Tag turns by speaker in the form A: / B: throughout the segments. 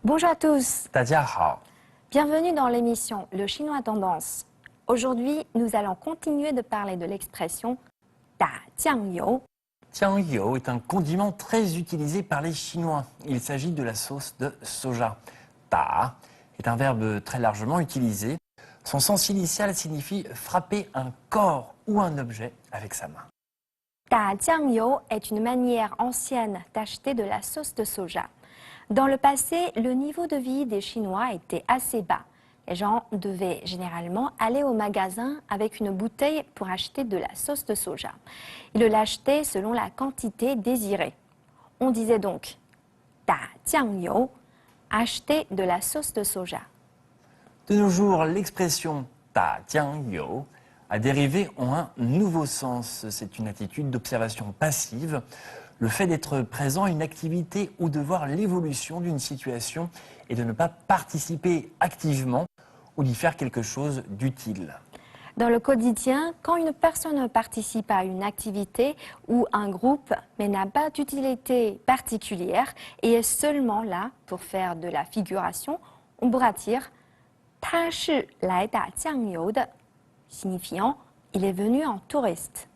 A: Bonjour à tous.
B: 大家好，
A: Bienvenue dans l'émission Le Chinois Tendance. Aujourd'hui, nous allons continuer de parler de l'expression Da Jiang You.
B: 酱油 est un condiment très utilisé par les Chinois. Il s'agit de la sauce de soja. Da est un verbe très largement utilisé. Son sens initial signifie frapper un corps ou un objet avec sa main.
A: Da Jiang You est une manière ancienne d'acheter de la sauce de soja. Dans le passé, le niveau de vie des Chinois était assez bas. Les gens devaient généralement aller au magasin avec une bouteille pour acheter de la sauce de soja. Ils l'achetaient selon la quantité désirée. On disait donc Da Jiang You, acheter de la sauce de soja.
B: De nos jours, l'expression Da Jiang You a dérivé en un nouveau sens. C'est une attitude d'observation passive, le fait d'être présent à une activité ou de voir l'évolution d'une situation et de ne pas participer activement ou d'y faire quelque chose d'utile.
A: Dans le quotidien, quand une personne participe à une activité ou un groupe mais n'a pas d'utilité particulière et est seulement là pour faire de la figuration, on pourra dire « Ta shi lai da jiang you de », signifiant « il est venu en touriste ».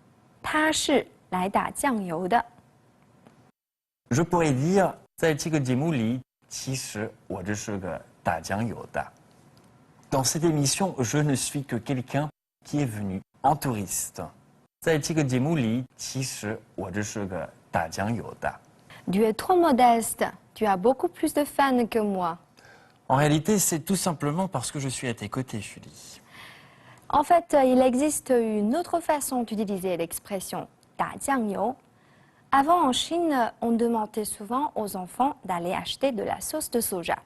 A: « Ta shi来打酱油的。
B: Je pourrais dire 在这个节目里，其实我只是个打酱油的。Dans cette émission, je ne suis que quelqu'un qui est venu en touriste. 在这个节目里，其实我只是个打酱油的。
A: Tu es trop modeste, tu as beaucoup plus de fans que moi.
B: En réalité, c'est tout simplement parce que je suis à tes côtés, Julie.
A: En fait, il existe une autre façon d'utiliser l'expression 打酱油. Avant, en Chine, on demandait souvent aux enfants d'aller acheter de la sauce de soja.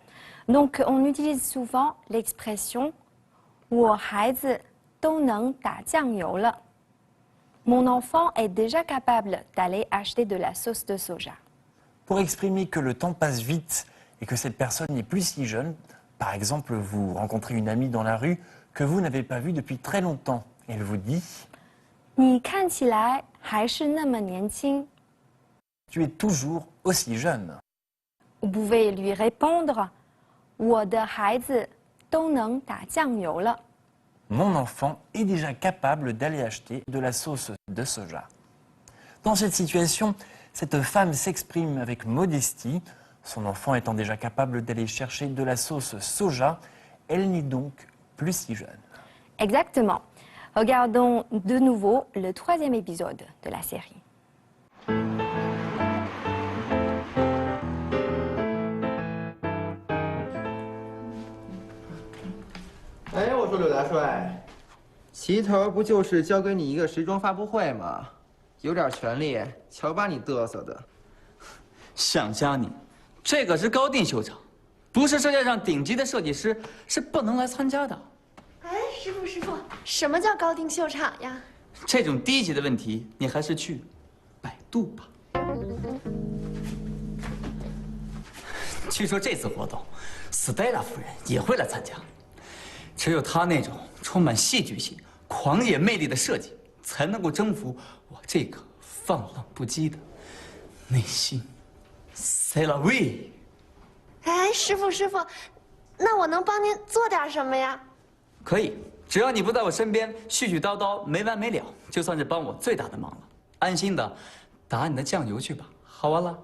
A: Donc, on utilise souvent l'expression «我孩子都能打酱油了。 » Mon enfant est déjà capable d'aller acheter de la sauce de soja.
B: Pour exprimer que le temps passe vite et que cette personne n'est plus si jeune, par exemple, vous rencontrez une amie dans la rue que vous n'avez pas vue depuis très longtemps. Elle vous dit «
A: 你看起来还是那么年轻。 »
B: Tu es toujours aussi jeune.
A: Vous pouvez lui répondre «我的孩子都能打酱油了。 »
B: Mon enfant est déjà capable d'aller acheter de la sauce de soja. Dans cette situation, cette femme s'exprime avec modestie. Son enfant étant déjà capable d'aller chercher de la sauce soja, elle n'est donc plus si jeune.
A: Exactement. Regardons de nouveau le 3e épisode de la série.
C: 哎，我说柳大帅，齐头不就是交给你一个时装发布会吗？有点权利，瞧把你嘚瑟的。
D: 想家你，这可是高定秀场，不是世界上顶级的设计师是不能来参加的。
E: 哎，师傅，什么叫高定秀场呀？
D: 这种低级的问题，你还是去百度吧。据说这次活动，斯黛拉夫人也会来参加。只有她那种充满戏剧性、狂野魅力的设计，才能够征服我这个放浪不羁的内心。C'est la vie。
E: 哎，师傅，那我能帮您做点什么呀？
D: 可以，只要你不在我身边絮絮叨叨没完没了，就算是帮我最大的忙了。安心的打你的酱油去吧，好完了。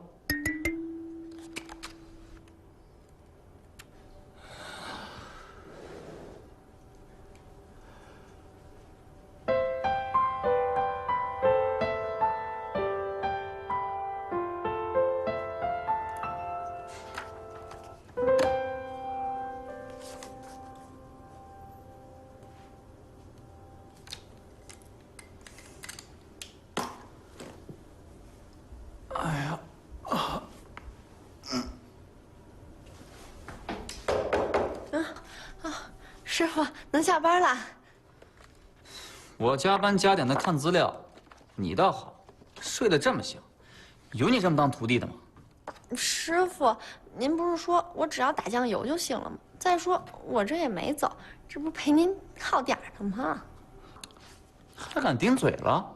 E: 师傅，能下班了？
D: 我加班加点的看资料，你倒好，睡得这么香，有你这么当徒弟的吗？
E: 师傅，您不是说我只要打酱油就行了吗？再说我这也没走，这不陪您耗点儿呢吗？
D: 还敢顶嘴了？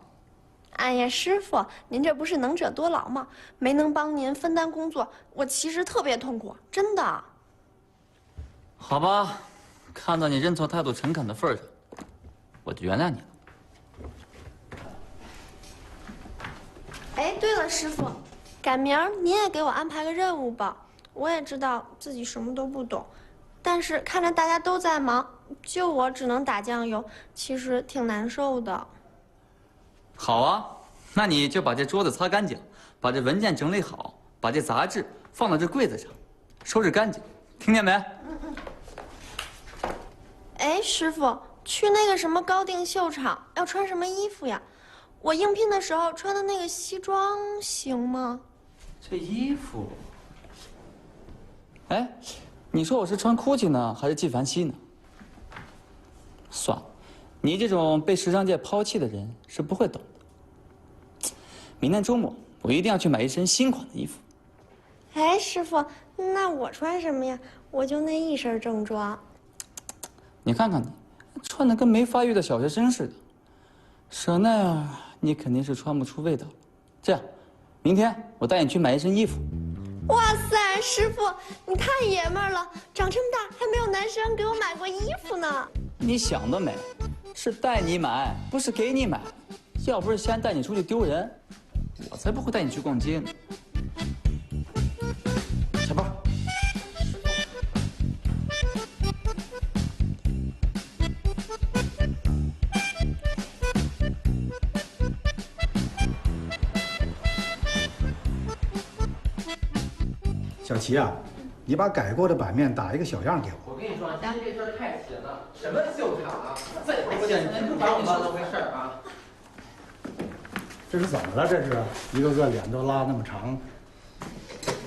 E: 哎呀，师傅，您这不是能者多劳吗？没能帮您分担工作，我其实特别痛苦，真的。
D: 好吧，看到你认错态度诚恳的份上，我就原谅你了。
E: 哎，对了，师傅，赶明儿您也给我安排个任务吧。我也知道自己什么都不懂，但是看着大家都在忙，就我只能打酱油，其实挺难受的。
D: 好啊，那你就把这桌子擦干净，把这文件整理好，把这杂志放到这柜子上，收拾干净，听见没？
E: 哎，师傅，去那个什么高定秀场要穿什么衣服呀？我应聘的时候穿的那个西装行吗？
D: 这衣服，哎，你说我是穿 GUCCI 呢，还是纪梵希呢？算了，你这种被时尚界抛弃的人是不会懂的。明天周末我一定要去买一身新款的衣服。
E: 哎，师傅，那我穿什么呀？我就那一身正装。
D: 你看看你，穿的跟没发育的小学生似的，舍那样你肯定是穿不出味道。这样，明天我带你去买一身衣服。
E: 哇塞，师傅，你太爷们儿了！长这么大还没有男生给我买过衣服呢。
D: 你想得美，是带你买，不是给你买。要不是先带你出去丢人，我才不会带你去逛街呢。下班。
F: 小齐啊，你把改过的版面打一个小样给我。
C: 我跟你说，今天这事儿太邪了，什么秀场啊，再不见你不把我们当回事儿啊！
F: 这是怎么了？这是一个个脸都拉那么长。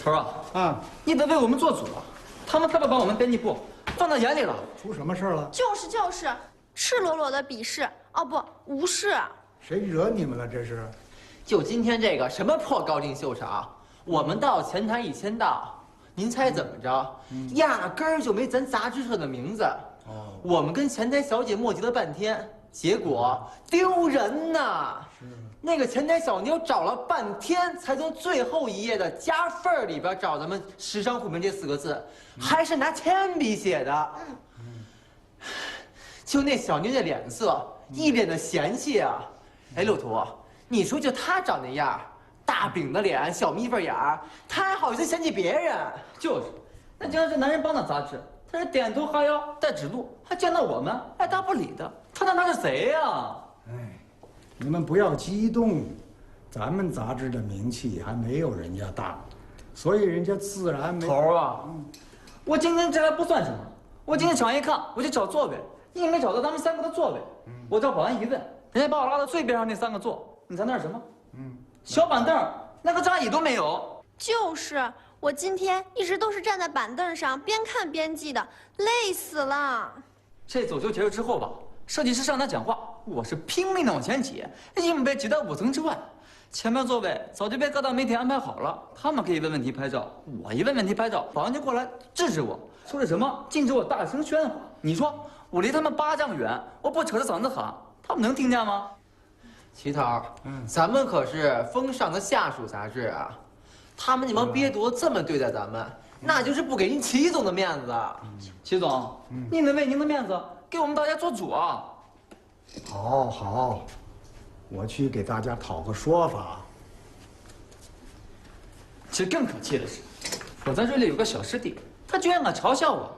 D: 头儿啊，你得为我们做主啊！他们太不把我们编辑部放在眼里了。
F: 出什么事了？
E: 就是，赤裸裸的鄙视，哦不，无视。
F: 谁惹你们了？这是？
C: 就今天这个什么破高定秀场，我们到前台一签到，您猜怎么着？压根儿就没咱杂志社的名字。哦，我们跟前台小姐磨叽了半天，结果丢人呐！那个前台小妞找了半天，才从最后一页的夹缝儿里边找咱们“时尚虎门”这4个字，还是拿铅笔写的。就那小妞的脸色，一脸的嫌弃啊！哎，六图，你说就她长那样，大饼的脸，小蜜蜂眼儿，她还好意思嫌弃别人？
D: 就是，那竟然是男人帮的杂志，他是点头哈腰带指路，还见到我们爱答不理的，他当他是谁呀？
F: 哎，你们不要激动，咱们杂志的名气还没有人家大，所以人家自然没。
D: 头儿啊，我今天这还不算什么，我今天场一看，我去找座位，也没找到咱们3个的座位，我找保安一问，人家把我拉到最边上那3个座，你猜那是什么？小板凳，那个扎椅都没有。
E: 就是，我今天一直都是站在板凳上边看边记的，累死了。
D: 这走秀结束之后吧，设计师上台讲话，我是拼命的往前挤，硬被挤到5层之外。前面座位早就被各大媒体安排好了，他们可以问问题拍照，我一问问题拍照，保安就过来制止我，说是什么禁止我大声喧哗。你说我离他们8丈远，我不扯着嗓子喊，他们能听见吗？
C: 齐头，咱们可是风尚的下属杂志啊，他们那帮瘪犊子这么对待咱们，那就是不给您齐总的面子。
D: 齐总，您得为您的面子给我们大家做主啊！
F: 好，好，我去给大家讨个说法。
D: 其实更可气的是，我在这里有个小师弟，他居然敢嘲笑我，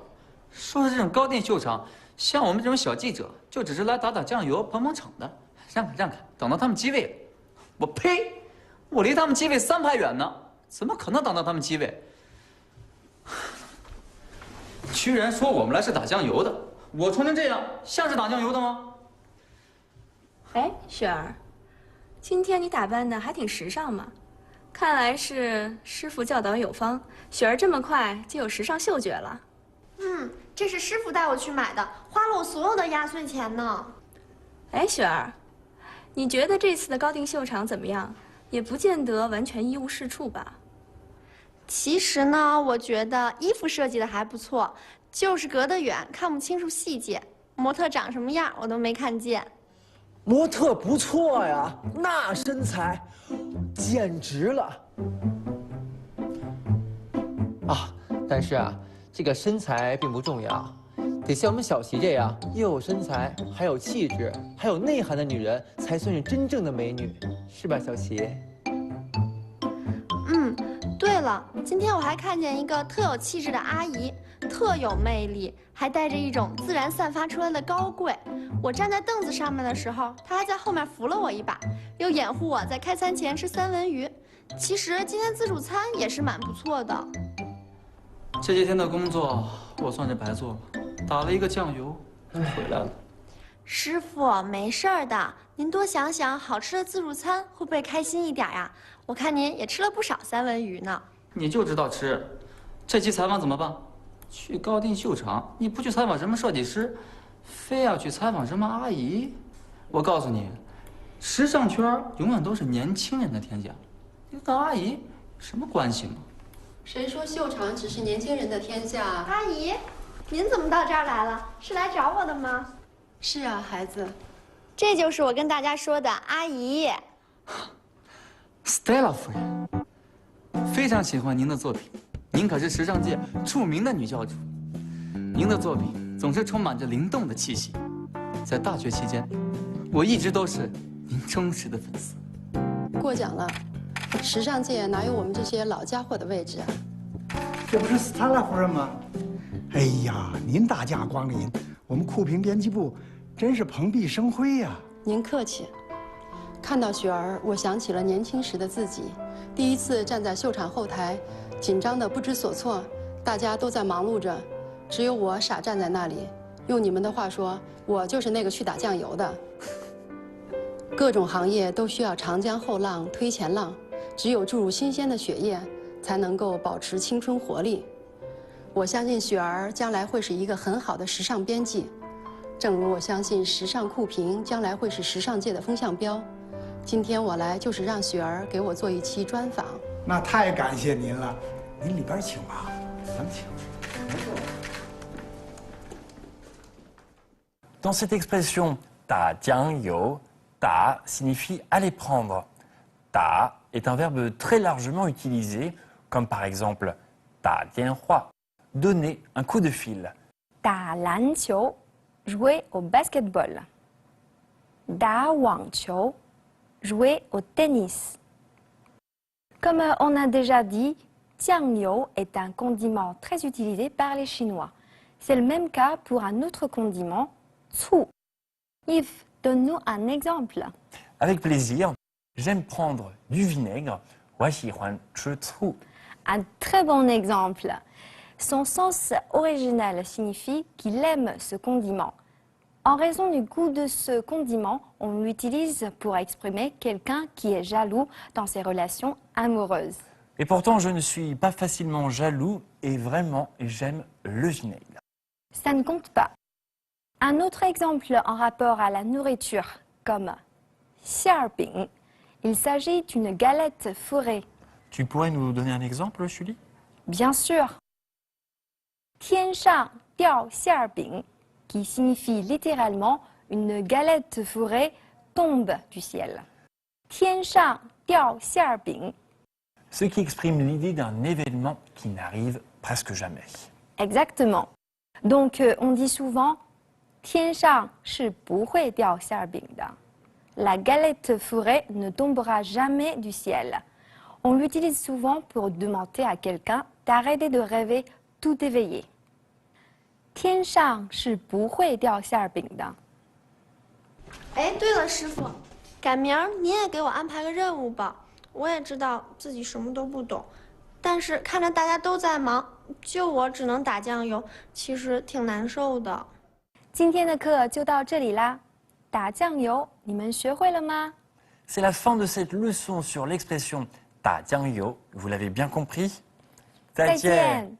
D: 说是这种高定秀场，像我们这种小记者，就只是来打打酱油、捧捧场的。让开让开，等到他们机位了，我呸！我离他们机位3排远呢，怎么可能等到他们机位？居然说我们来是打酱油的，我穿成这样像是打酱油的吗？
G: 哎，雪儿，今天你打扮的还挺时尚嘛，看来是师傅教导有方，雪儿这么快就有时尚嗅觉了。
E: 这是师傅带我去买的，花了我所有的压岁钱呢。
G: 哎，雪儿，你觉得这次的高定秀场怎么样？也不见得完全一无是处吧？
E: 其实呢，我觉得衣服设计的还不错，就是隔得远看不清楚细节，模特长什么样我都没看见。
C: 模特不错呀，那身材简直了。啊，但是啊，这个身材并不重要，得像我们小齐这样又有身材，还有气质，还有内涵的女人，才算是真正的美女，是吧，小齐？
E: 对了，今天我还看见一个特有气质的阿姨，特有魅力，还带着一种自然散发出来的高贵。我站在凳子上面的时候，她还在后面扶了我一把，又掩护我在开餐前吃三文鱼。其实今天自助餐也是蛮不错的。
D: 这些天的工作我算是白做了，打了一个酱油就回来了。
E: 师傅，没事儿的，您多想想，好吃的自助餐会不会开心一点呀？我看您也吃了不少三文鱼呢。
D: 你就知道吃，这期采访怎么办？去高定秀场，你不去采访什么设计师，非要去采访什么阿姨？我告诉你，时尚圈永远都是年轻人的天下，你跟阿姨有什么关系吗？
H: 谁说秀场只是年轻人的天下？
E: 阿姨，您怎么到这儿来了？是来找我的吗？
H: 是啊，孩子。
E: 这就是我跟大家说的阿姨。
D: Stella 夫人，非常喜欢您的作品。您可是时尚界著名的女教主，您的作品总是充满着灵动的气息。在大学期间，我一直都是您忠实的粉丝。
H: 过奖了，时尚界哪有我们这些老家伙的位置啊？
F: 这不是斯塔拉夫人吗？哎呀，您大驾光临，我们酷评编辑部真是蓬荜生辉呀！
H: 您客气。看到雪儿，我想起了年轻时的自己，第一次站在秀场后台，紧张的不知所措，大家都在忙碌着，只有我傻站在那里。用你们的话说，我就是那个去打酱油的。各种行业都需要长江后浪推前浪，只有注入新鲜的血液，才能够保持青春活力。我相信雪儿将来会是一个很好的时尚编辑，正如我相信时尚酷评将来会是时尚界的风向标。今天我来就是让雪儿给我做一期专访。
F: 那太感谢您了，您里边请吧，咱们请。
B: Dans cette expression ta jiang you, ta signifie aller prendre. Ta est un verbe très largement utilisé, comme par exemple ta jian hua, donner un coup de fil.
A: 打篮球 jouer au basketball. 打网球 jouer au tennis. Comme on a déjà dit, jiangyou est un condiment très utilisé par les Chinois. C'est le même cas pour un autre condiment, Tsou. Yves, donne-nous un exemple.
B: Avec plaisir, j'aime prendre du vinaigre. 我喜欢吃醋.
A: Un très bon exemple. Son sens original signifie qu'il aime ce condiment. En raison du goût de ce condiment, on l'utilise pour exprimer quelqu'un qui est jaloux dans ses relations amoureuses.
B: Et pourtant, je ne suis pas facilement jaloux et vraiment, j'aime le vinaigre.
A: Ça ne compte pas. Un autre exemple en rapport à la nourriture, comme xiaobing. Il s'agit d'une galette fourrée.
B: Tu pourrais nous donner un exemple, Julie?
A: Bien sûr. Tian shang diao xiaobing, qui signifie littéralement une galette fourrée tombe du ciel. Tian shang diao xiaobing.
B: Ce qui exprime l'idée d'un événement qui n'arrive presque jamais.
A: Exactement. Donc on dit souvent 天上是不会掉馅饼的. La galette fourrée ne tombera jamais du ciel. On l'utilise souvent pour demander à quelqu'un d'arrêter de rêver tout éveillé. 天上是不会掉馅饼的.
E: 哎，对了，师傅，赶明儿您也给我安排个任务吧。我也知道自己什么都不懂，但是看着大家都在忙，就我只能打酱油，其实挺难受的。
A: 今天的课就到这里啦。打酱油，你们学会了吗？
B: C'est la fin de cette leçon sur l'expression ta jiang you. Vous l'avez bien compris?
A: 再见。